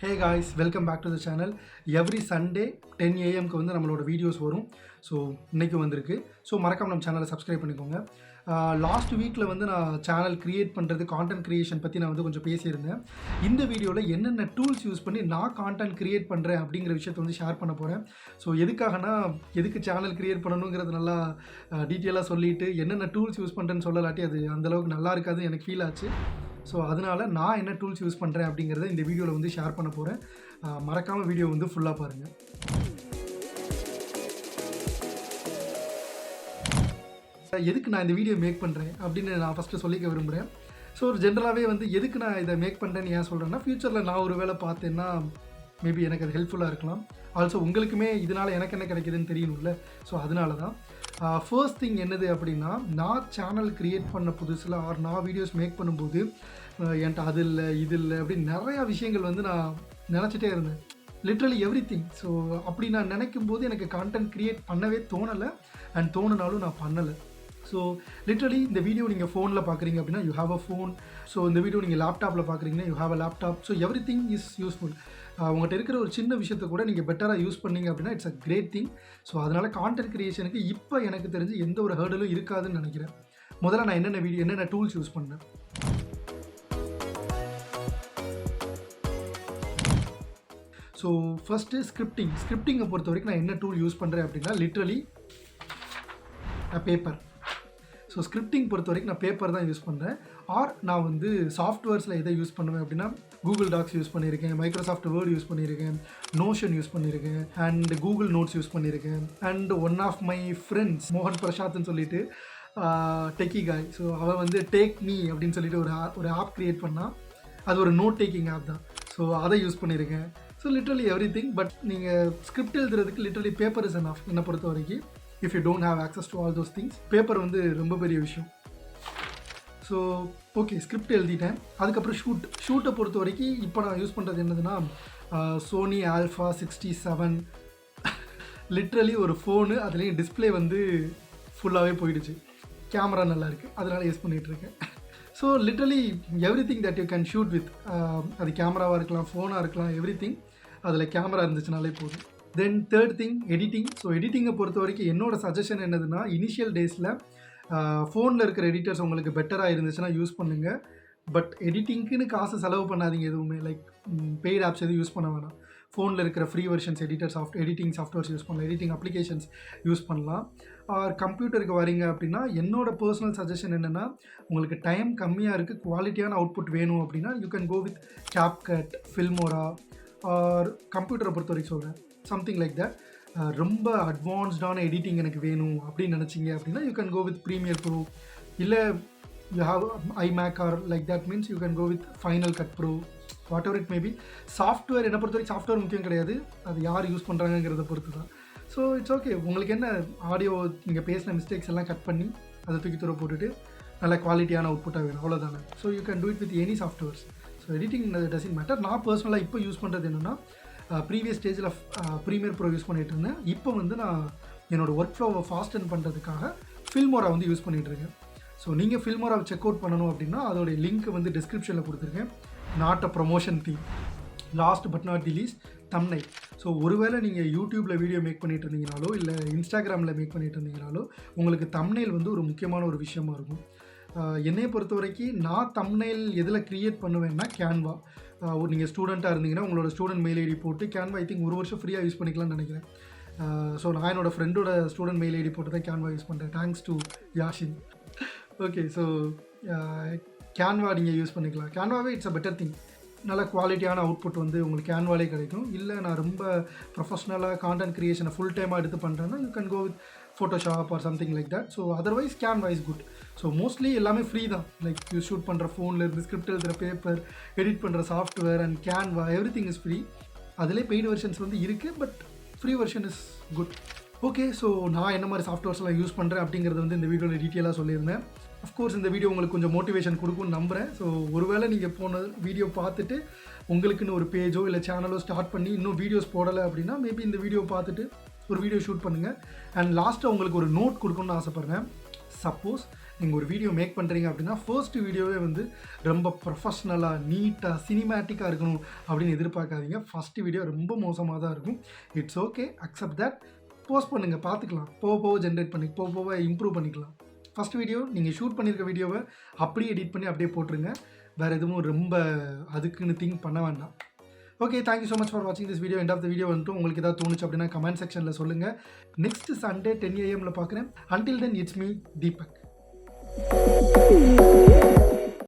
Hey guys, welcome back to the channel. Every Sunday 10 AM க்கு வந்து நம்மளோட videos வரும். ஸோ இன்றைக்கி வந்திருக்கு. ஸோ மறக்காம நம்ம சேனலை சப்ஸ்கிரைப் பண்ணிக்கோங்க. லாஸ்ட் வீக்கில் வந்து நான் சேனல் க்ரியேட் பண்ணுறது கான்டென்ட் க்ரியேஷன் பற்றி நான் வந்து கொஞ்சம் பேசியிருந்தேன். இந்த வீடியோவில் என்னென்ன டூல்ஸ் யூஸ் பண்ணி நான் கான்டென்ட் க்ரியேட் பண்ணுறேன் அப்படிங்கிற விஷயத்தை வந்து ஷேர் பண்ண போகிறேன். ஸோ எதுக்கு சேனல் க்ரியேட் பண்ணணுங்கிறது நல்லா டீட்டெயிலாக சொல்லிவிட்டு என்னென்ன டூல்ஸ் யூஸ் பண்ணுறேன்னு சொல்லலாட்டி அது அந்தளவுக்கு நல்லா இருக்காதுன்னு எனக்கு ஃபீல் ஆச்சு. ஸோ அதனால் நான் என்ன டூல்ஸ் யூஸ் பண்ணுறேன் அப்படிங்கிறத இந்த வீடியோவில் வந்து ஷேர் பண்ண போகிறேன். மறக்காமல் வீடியோ வந்து ஃபுல்லாக பாருங்கள். எதுக்கு நான் இந்த வீடியோ மேக் பண்ணுறேன் அப்படின்னு நான் ஃபஸ்ட்டு சொல்லிக்க விரும்புகிறேன். ஸோ ஜென்ரலாகவே வந்து எதுக்கு நான் இதை மேக் பண்ணுறேன்னு ஏன் சொல்கிறேன்னா, ஃப்யூச்சரில் நான் ஒரு வேளை பார்த்தேன்னா மேபி எனக்கு அது ஹெல்ப்ஃபுல்லாக இருக்கலாம். ஆல்சோ உங்களுக்குமே இதனால் எனக்கு என்ன கிடைக்குதுன்னு தெரியணும்ல. ஸோ அதனால தான் ஃபர்ஸ்ட் திங் என்னது அப்படின்னா, நான் சேனல் க்ரியேட் பண்ண புதுசில் நான் வீடியோஸ் மேக் பண்ணும்போது என்கிட்ட அது இல்லை இது இல்லை அப்படின்னு நிறையா விஷயங்கள் வந்து நான் நினச்சிட்டே இருந்தேன். Literally every thing. ஸோ அப்படி நான் நினைக்கும் போது எனக்கு கான்டென்ட் க்ரியேட் பண்ணவே தோணலை, அண்ட் தோணுனாலும் நான் பண்ணலை. ஸோ லிட்ரலி இந்த வீடியோ நீங்கள் ஃபோனில் பார்க்குறீங்க அப்படின்னா you have a phone. So இந்த வீடியோ நீங்கள் லேப்டாப்பில் பார்க்குறீங்கன்னா you have a laptop. So every thing is useful. உங்கள்கிட்ட இருக்கிற ஒரு சின்ன விஷயத்தை கூட நீங்கள் பெட்டராக யூஸ் பண்ணீங்க அப்படின்னா it's a great thing. So அதனால் கான்டென்ட் க்ரியேஷனுக்கு இப்போ எனக்கு தெரிஞ்சு எந்த ஒரு ஹர்டலும் இருக்காதுன்னு நினைக்கிறேன். முதல்ல நான் என்னென்ன டூல்ஸ் யூஸ் பண்ணேன். ஸோ ஃபஸ்ட்டு ஸ்கிரிப்டிங்கை பொறுத்த வரைக்கும் நான் என்ன டூல் யூஸ் பண்ணுறேன் அப்படின்னா லிட்ரலி பேப்பர். ஸோ ஸ்கிரிப்டிங் பொறுத்த வரைக்கும் நான் பேப்பர் தான் யூஸ் பண்ணுறேன். நான் வந்து சாஃப்ட்வேர்ஸில் எதை யூஸ் பண்ணுவேன் அப்படின்னா கூகுள் டாக்ஸ் யூஸ் பண்ணியிருக்கேன், மைக்ரோசாஃப்ட் வேர்ட் யூஸ் பண்ணியிருக்கேன், நோஷன் யூஸ் பண்ணியிருக்கேன், அண்ட் கூகுள் நோட்ஸ் யூஸ் பண்ணியிருக்கேன். And one of my friends மோகன் பிரசாத்னு சொல்லிட்டு டெக்கி காய். ஸோ அவன் வந்து டேக் மீ அப்படின்னு சொல்லிட்டு ஒரு ஆப் க்ரியேட் பண்ணால் அது ஒரு நோட் டேக்கிங் ஆப் தான். ஸோ அதை யூஸ் பண்ணியிருக்கேன். So literally every thing. But நீங்கள் ஸ்கிரிப்ட் எழுதுறதுக்கு லிட்ரலி பேப்பர் இஸ் எனஃப் என்னை பொறுத்த வரைக்கும். If you don't have access to all those things, paper வந்து ரொம்ப பெரிய விஷயம். ஸோ ஓகே, ஸ்கிரிப்ட் எழுதிட்டேன். அதுக்கப்புறம் ஷூட்டை பொறுத்த வரைக்கும் இப்போ நான் யூஸ் பண்ணுறது என்னதுன்னா சோனி ஆல்ஃபா 67. லிட்ரலி ஒரு ஃபோனு, அதுலேயும் டிஸ்பிளே வந்து ஃபுல்லாகவே போயிடுச்சு. கேமரா நல்லா இருக்குது, அதனால் யூஸ் பண்ணிகிட்ருக்கேன். So literally every thing that you can shoot with, அது கேமராவாக இருக்கலாம், ஃபோனாக இருக்கலாம், எவ்ரி திங் அதில் கேமரா இருந்துச்சுனாலே போதும். Then third thing editing. So எடிட்டிங்கை பொறுத்த வரைக்கும் என்னோடய சஜஷன் என்னதுன்னா, இனிஷியல் டேஸில் ஃபோனில் இருக்கிற எடிட்டர்ஸ் உங்களுக்கு பெட்டராக இருந்துச்சுன்னா யூஸ் பண்ணுங்கள். பட் எடிட்டிங்க்குன்னு காசு செலவு பண்ணாதீங்க. எதுவுமே லைக் பெய்ட் ஆப்ஸ் எதுவும் யூஸ் பண்ண வேணாம். ஃபோனில் இருக்கிற free versions editing softwares use பண்ணலாம், எடிட்டிங் அப்ளிகேஷன்ஸ் யூஸ் பண்ணலாம். கம்ப்யூட்டருக்கு வரீங்க அப்படின்னா என்னோடய பர்சனல் சஜஷன் என்னென்னா, உங்களுக்கு டைம் கம்மியாக இருக்குது, குவாலிட்டியான அவுட்புட் வேணும் அப்படின்னா you can go with CapCut, Filmora, or கம்ப்யூட்டரை பொறுத்த வரைக்கும் சொல்கிறேன் சம்திங் லைக் தட். ரொம்ப அட்வான்ஸ்டான எடிட்டிங் எனக்கு வேணும் அப்படின்னு நினச்சிங்க அப்படின்னா you can go with premiere pro. இல்லை you have iMac or like that means you can go with final cut pro, what ever it maybe. Software என்னை பொறுத்த வரைக்கும் சாஃப்ட்வேர் முக்கியம் கிடையாது, அது யார் யூஸ் பண்ணுறாங்கிறத பொறுத்து தான். So it's okay. உங்களுக்கு என்ன ஆடியோ நீங்கள் பேசின மிஸ்டேக்ஸ் எல்லாம் கட் பண்ணி அதை தூக்கி தூர போட்டுட்டு நல்ல குவாலிட்டியான அவுட்புட்டாக வேணும், அவ்வளோதானே. So you can do it with any softwares. So editing doesn't matter. நான் பர்சனலாக இப்போ யூஸ் பண்ணுறது என்னென்னா, ப்ரீவியஸ் ஸ்டேஜில் ப்ரீமியர் ப்ரோ யூஸ் பண்ணிகிட்டு இருந்தேன். இப்போ வந்து நான் என்னோடய ஒர்க் ஃப்ளோவை ஃபாஸ்டன் பண்ணுறதுக்காக ஃபில்மோரா வந்து யூஸ் பண்ணிகிட்ருக்கேன். ஸோ நீங்கள் ஃபில்மோராவை செக் அவுட் பண்ணணும் அப்படின்னா அதோடைய லிங்க் வந்து டிஸ்கிரிப்ஷனில் கொடுத்துருக்கேன். Not a promotion thing. Last but not the least, thumbnail. So ஒருவேளை நீங்கள் யூடியூப்பில் வீடியோ மேக் பண்ணிகிட்டு இருந்தீங்கனாலோ இல்லை இன்ஸ்டாகிராமில் மேக் பண்ணிகிட்டு இருந்தீங்கனாலோ உங்களுக்கு தம்ப்நெயில் வந்து ஒரு முக்கியமான ஒரு விஷயமா இருக்கும். என்னையை பொறுத்த வரைக்கும் நான் தம்ப்நெயில் எதில் க்ரியேட் பண்ணுவேன்னா கேன்வா. நீங்கள் ஸ்டூடெண்ட்டாக இருந்தீங்கன்னா உங்களோட ஸ்டூடெண்ட் மெயில் ஐடி போட்டு கேன்வா ஐ திங்க் 1 வருஷம் ஃப்ரீயாக யூஸ் பண்ணிக்கலாம்னு நினைக்கிறேன். ஸோ நான் என்னோடய ஃப்ரெண்டோட ஸ்டூடெண்ட் மெயில் ஐடி போட்டு தான் கேன்வா யூஸ் பண்ணுறேன். Thanks to Yashin. Okay, so Canva நீங்கள் யூஸ் பண்ணிக்கலாம். கேன்வாவே இட்ஸ் அ பெட்டர் திங். நல்ல குவாலிட்டியான அவுட்புட் வந்து உங்களுக்கு கேன்வாலே கிடைக்கும். இல்லை நான் ரொம்ப ப்ரொஃபஷ்னலாக கான்டென்ட் க்ரியேஷனை ஃபுல் டைமாக எடுத்து பண்ணுறேன்னா you can go with Photoshop or something like that. So otherwise Canva is good. So mostly எல்லாமே ஃப்ரீ தான். லைக் யூ ஷூட் பண்ணுற ஃபோன்லேருந்து ஸ்கிரிப்ட் எழுதுகிற பேப்பர், எடிட் பண்ணுற software and Canva, everything is free. அதிலே பெய்டு வெர்ஷன்ஸ் வந்து இருக்குது, but free version is good. Okay, so நான் என்ன மாதிரி சாஃப்ட்வேர்ஸ்லாம் யூஸ் பண்ணுறேன் அப்படிங்கிறது வந்து இந்த வீடியோவில் டீட்டெயிலாக சொல்லியிருந்தேன். அஃப்கோர்ஸ் இந்த வீடியோ உங்களுக்கு கொஞ்சம் மோட்டிவேஷன் கொடுக்கும்னு நம்புகிறேன். ஸோ ஒருவேளை நீங்கள் போன வீடியோ பார்த்துட்டு உங்களுக்குன்னு ஒரு பேஜோ இல்லை சேனலோ ஸ்டார்ட் பண்ணி இன்னும் வீடியோஸ் போடலை அப்படின்னா மேபி இந்த வீடியோ பார்த்துட்டு ஒரு வீடியோ ஷூட் பண்ணுங்கள். அண்ட் லாஸ்ட்டாக உங்களுக்கு ஒரு நோட் கொடுக்கணும்னு ஆசைப்பட்றேன். சப்போஸ் நீங்கள் ஒரு வீடியோ மேக் பண்ணுறீங்க அப்படின்னா ஃபர்ஸ்ட் வீடியோவே வந்து ரொம்ப ப்ரொஃபஷ்னலாக நீட்டாக சினிமேட்டிக்காக இருக்கணும் அப்படின்னு எதிர்பார்க்காதீங்க. ஃபஸ்ட்டு வீடியோ ரொம்ப மோசமாக தான் இருக்கும். It's okay, accept that. Post பண்ணுங்கள், பார்த்துக்கலாம். போக போக ஜென்ரேட் பண்ணி போக போக இம்ப்ரூவ் பண்ணிக்கலாம். ஃபஸ்ட் வீடியோ நீங்கள் ஷூட் பண்ணியிருக்க வீடியோவை அப்படியே எடிட் பண்ணி அப்படியே போட்டுருங்க. வேறு எதுவும் ரொம்ப அதுக்குன்னு திங்க் பண்ண வேண்டாம். Okay, thank you so much for வாட்சிங் this video. End of the video வந்துட்டு உங்களுக்கு ஏதாவது தோணுச்சு அப்படின்னா கமெண்ட் செக்ஷனில் சொல்லுங்கள். நெக்ஸ்ட் சண்டே 10 AM பார்க்குறேன். Until then it's me Deepak.